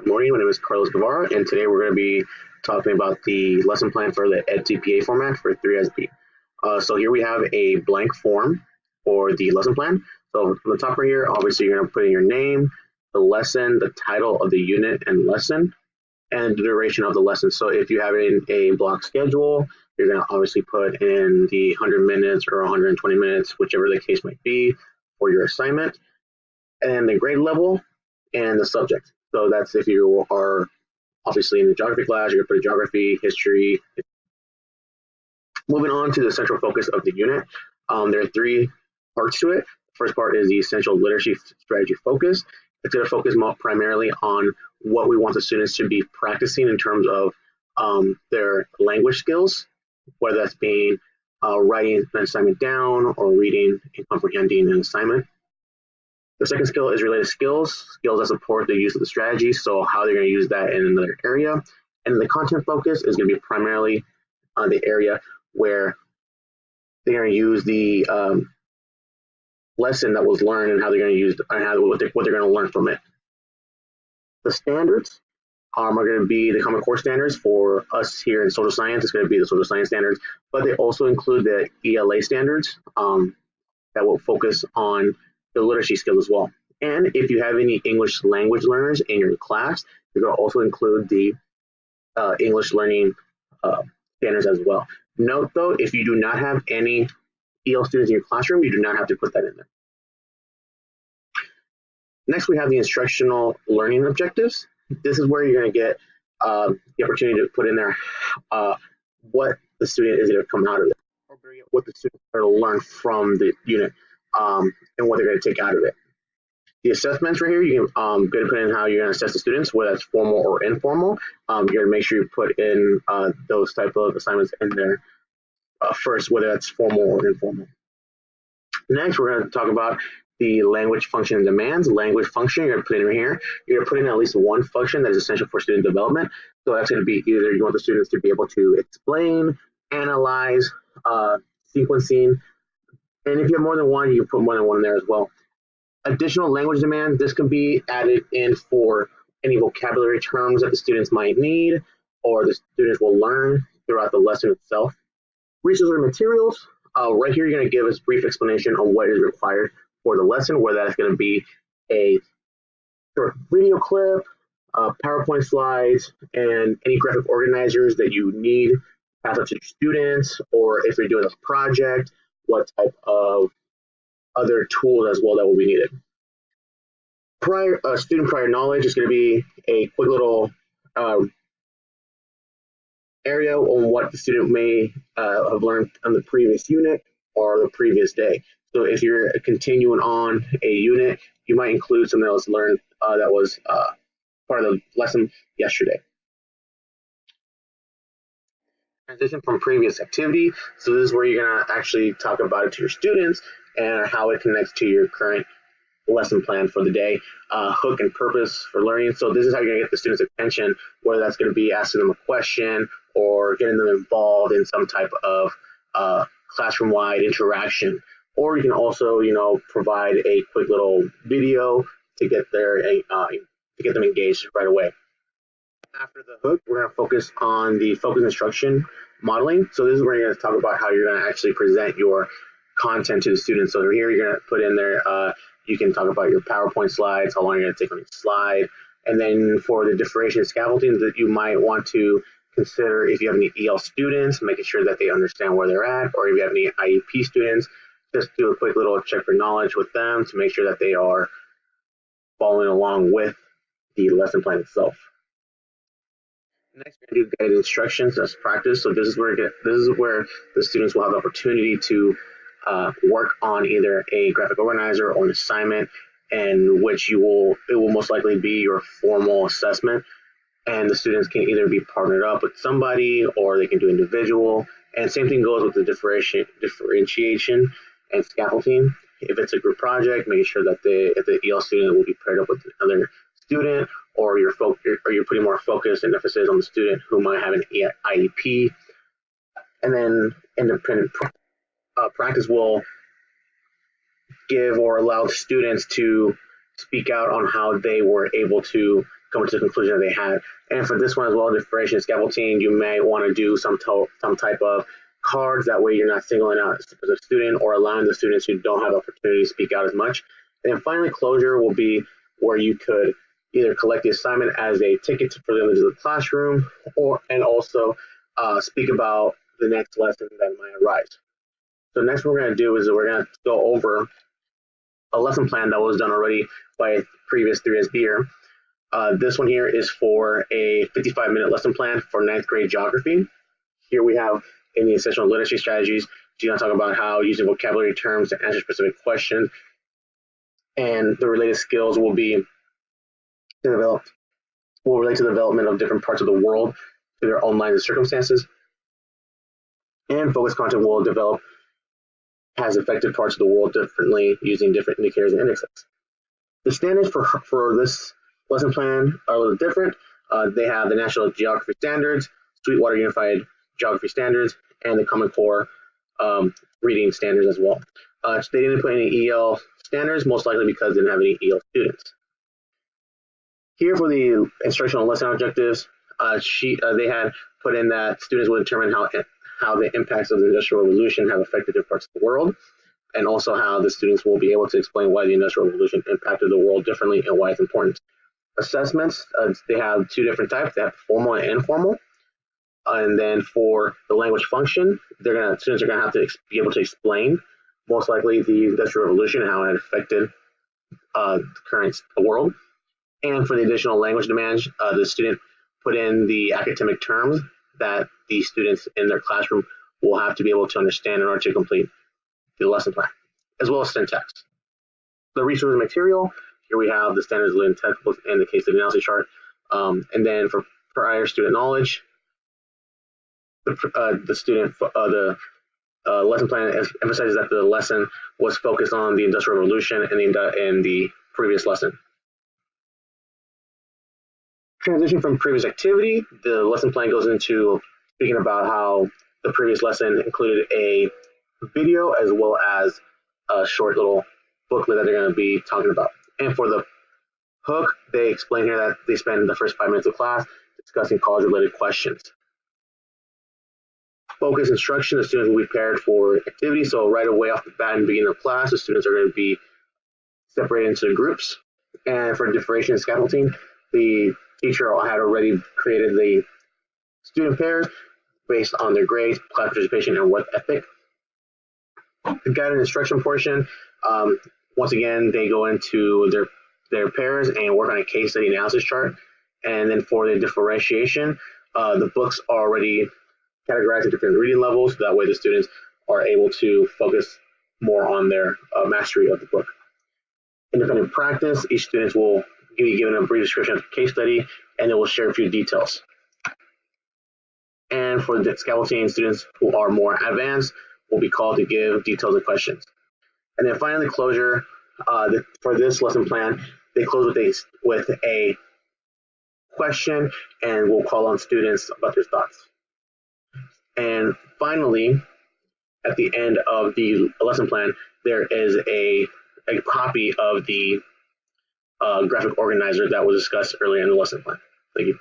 Good morning. My name is Carlos Guevara, and today we're going to be talking about the lesson plan for the EdTPA format for 3SB. So here we have a blank form for the lesson plan. So on the top right here, obviously you're going to put in your name, the lesson, the title of the unit and lesson, and the duration of the lesson. So if you have a block schedule, you're going to obviously put in the 100 minutes or 120 minutes, whichever the case might be, for your assignment, and the grade level and the subject. So that's if you are obviously in the geography class, you're going to put geography, history. Moving on to the central focus of the unit, there are three parts to it. First part is the essential literacy strategy focus. It's going to focus primarily on what we want the students to be practicing in terms of their language skills, whether that's being writing an assignment down or reading and comprehending an assignment. The second skill is related skills that support the use of the strategy, so how they're going to use that in another area. And the content focus is going to be primarily on the area where they're going to use the lesson that was learned and how they're going to use what they're going to learn from it. The standards are going to be the Common Core standards for us here in social science. It's going to be the social science standards, but they also include the ELA standards that will focus on the literacy skills as well. And if you have any English language learners in your class, you're going to also include the English learning standards as well. Note though, if you do not have any EL students in your classroom, you do not have to put that in there. Next, we have the instructional learning objectives. This is where you're going to get the opportunity to put in there what the student is going to come out of it, or what the students are going to learn from the unit, and what they're going to take out of it. The assessments right here, you can go to put in how you're going to assess the students, whether that's formal or informal. You're going to make sure you put in those type of assignments in there first, whether that's formal or informal. Next, we're going to talk about the language function and demands. Language function, you're going to put in right here. You're going to put in at least one function that is essential for student development. So that's going to be either you want the students to be able to explain, analyze, sequencing, and if you have more than one, you can put more than one in there as well. Additional language demand, this can be added in for any vocabulary terms that the students might need or the students will learn throughout the lesson itself. Resources and materials, right here you're going to give us a brief explanation on what is required for the lesson, whether that's going to be a short video clip, PowerPoint slides, and any graphic organizers that you need to pass out to your students, or if you're doing a project, what type of other tools as well that will be needed. Student prior knowledge is going to be a quick little area on what the student may have learned on the previous unit or the previous day. So if you're continuing on a unit, you might include something that was learned that was part of the lesson yesterday. Transition from previous activity. So this is where you're going to actually talk about it to your students and how it connects to your current lesson plan for the day. Hook and purpose for learning. So this is how you're going to get the students' attention, whether that's going to be asking them a question or getting them involved in some type of classroom-wide interaction. Or you can also, provide a quick little video to get them engaged right away. After the hook, we're going to focus on the focus instruction modeling. So this is where you're going to talk about how you're going to actually present your content to the students. So here you're going to put in there, you can talk about your PowerPoint slides, how long you're going to take on each slide. And then for the differentiation scaffolding that you might want to consider, if you have any EL students, making sure that they understand where they're at, or if you have any IEP students, just do a quick little check for knowledge with them to make sure that they are following along with the lesson plan itself. Next, we're going to do guided instructions as practice. So this is where the students will have the opportunity to work on either a graphic organizer or an assignment, and which it will most likely be your formal assessment. And the students can either be partnered up with somebody or they can do individual. And same thing goes with the differentiation and scaffolding. If it's a group project, making sure that if the EL student will be paired up with another student, or you're putting more focus and emphasis on the student who might have an IEP. And then independent practice will give or allow students to speak out on how they were able to coming to the conclusion that they had. And for this one as well, differentiation scaffolding, you may want to do some type of cards. That way you're not singling out a specific student or allowing the students who don't have opportunity to speak out as much. And then finally, closure will be where you could either collect the assignment as a ticket for them into the classroom, and also speak about the next lesson that might arise. So next what we're going to do is we're going to go over a lesson plan that was done already by a previous 3S year. This one here is for a 55-minute lesson plan for 9th grade geography. Here we have in the essential literacy strategies, you're going to talk about how using vocabulary terms to answer specific questions, and the related skills will be developed, will relate to the development of different parts of the world to their own lines of circumstances. And focus content will develop has affected parts of the world differently using different indicators and indexes. The standards for this lesson plan are a little different. They have the National Geography Standards, Sweetwater Unified Geography Standards, and the Common Core reading standards as well. They didn't put any EL standards, most likely because they didn't have any EL students. Here for the instructional lesson objectives, they had put in that students will determine how the impacts of the Industrial Revolution have affected different parts of the world, and also how the students will be able to explain why the Industrial Revolution impacted the world differently and why it's important. Assessments, they have two different types. They have formal and informal. And then for the language function, students are going to have to be able to explain, most likely, the Industrial Revolution and how it affected the current world. And for the additional language demands, the student put in the academic terms that the students in their classroom will have to be able to understand in order to complete the lesson plan, as well as syntax. The resource material, here we have the standards related textbooks and the case study analysis chart. And then for prior student knowledge, the lesson plan emphasizes that the lesson was focused on the Industrial Revolution and the previous lesson. Transition from previous activity, the lesson plan goes into speaking about how the previous lesson included a video as well as a short little booklet that they're going to be talking about. And for the hook, they explain here that they spend the first 5 minutes of class discussing college-related questions. Focus instruction, the students will be paired for activity. So right away off the bat in the beginning of class, the students are going to be separated into groups. And for differentiation and scaffolding, the teacher had already created the student pairs based on their grades, class participation, and work ethic. The guided instruction portion, once again, they go into their pairs and work on a case study analysis chart. And then for the differentiation, the books are already categorized in different reading levels. That way the students are able to focus more on their mastery of the book. Independent practice, each student will be given a brief description of the case study, and it will share a few details. And for the scaffolding, students who are more advanced will be called to give details of questions. And then finally, closure. For this lesson plan, they close with a question, and we'll call on students about their thoughts. And finally, at the end of the lesson plan, there is a copy of the graphic organizer that was discussed earlier in the lesson plan. Thank you.